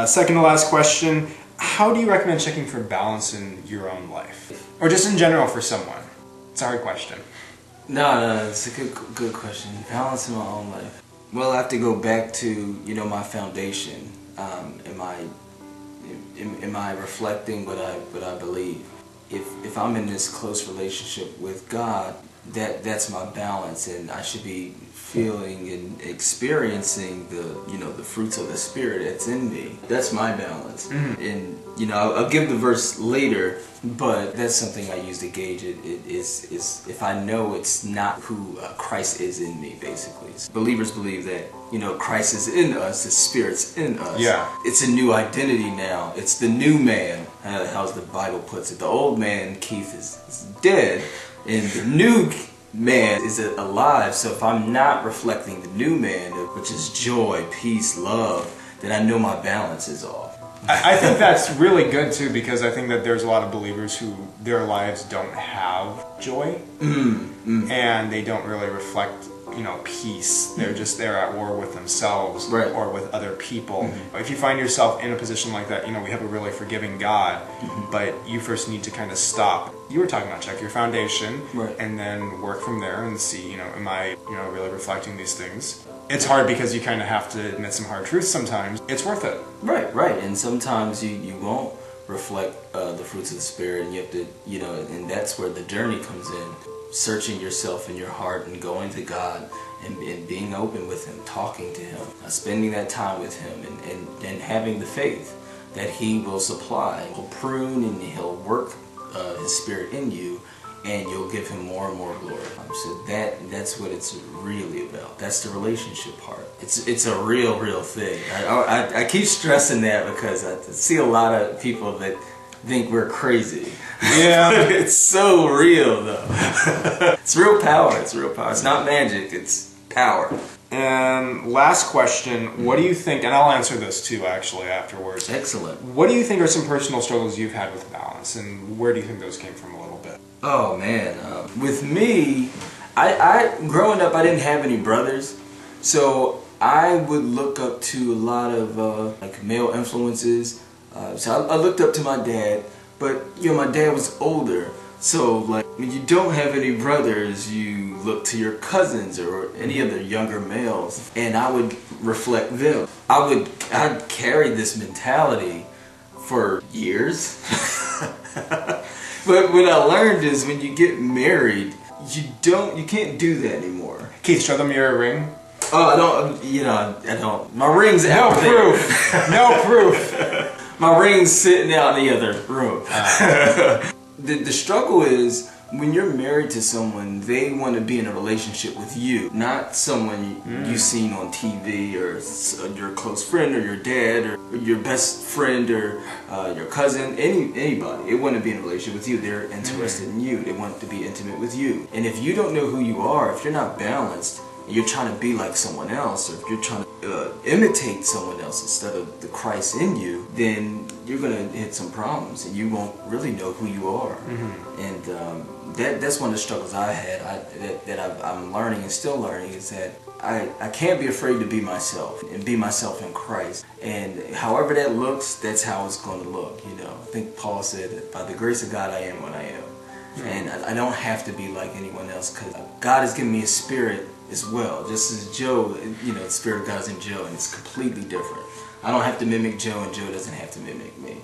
Second to last question, how do you recommend checking for balance in your own life? Or just in general for someone? It's a hard question. No, it's a good question. Balance in my own life. Well, I have to go back to, my foundation. Am I reflecting what I believe? If I'm in this close relationship with God, that's my balance, and I should be feeling and experiencing the fruits of the Spirit that's in me. That's my balance. Mm-hmm. And I'll give the verse later, but that's something I use to gauge it. It is if I know it's not who Christ is in me, basically. Believers believe that Christ is in us, His Spirit's in us. Yeah. It's a new identity now. It's the new man. How's the Bible puts it? The old man, Keith, is dead, and the new man is alive. So if I'm not reflecting the new man, which is joy, peace, love, then I know my balance is off. I think that's really good too, because I think that there's a lot of believers who their lives don't have joy, and they don't really reflect peace. They're just there at war with themselves, right, or with other people. Mm-hmm. If you find yourself in a position like that, we have a really forgiving God, but you first need to kind of stop. You were talking about check your foundation, right, and then work from there and see, am I, really reflecting these things? It's hard because you kind of have to admit some hard truths sometimes. It's worth it. Right. And sometimes you won't reflect the fruits of the Spirit, and you have to, and that's where the journey comes in. Searching yourself in your heart and going to God and being open with Him, talking to Him, spending that time with Him, and having the faith that He will supply. He'll prune and He'll work His Spirit in you, and you'll give Him more and more glory. So that's what it's really about. That's the relationship part. It's a real thing. I keep stressing that because I see a lot of people that think we're crazy. Yeah. It's so real though. It's real power. It's not magic, it's power. And last question, what do you think, and I'll answer this too actually afterwards. Excellent. What do you think are some personal struggles you've had with balance, and where do you think those came from a little bit? Oh man, with me, I growing up I didn't have any brothers, so I would look up to a lot of like male influences. So I looked up to my dad, but my dad was older, so like when you don't have any brothers, you look to your cousins or any other younger males, and I would reflect them. I'd carry this mentality for years. But what I learned is when you get married, you can't do that anymore. Keith, show them your ring. Oh, I don't. My ring's out there. No proof. My ring's sitting out in the other room. The struggle is when you're married to someone, they want to be in a relationship with you, not someone you've seen on TV or your close friend or your dad or your best friend or your cousin, anybody. They want to be in a relationship with you. They're interested in you. They want to be intimate with you. And if you don't know who you are, if you're not balanced, you're trying to be like someone else, or if you're trying to imitate someone else instead of the Christ in you, then you're going to hit some problems and you won't really know who you are. And that's one of the struggles I had that I'm learning and still learning, is that I can't be afraid to be myself and be myself in Christ. And however that looks, that's how it's going to look. I think Paul said that by the grace of God I am what I am. And I don't have to be like anyone else, because God has given me a spirit as well. Just as Joe, the Spirit of God is in Joe, and it's completely different. I don't have to mimic Joe, and Joe doesn't have to mimic me.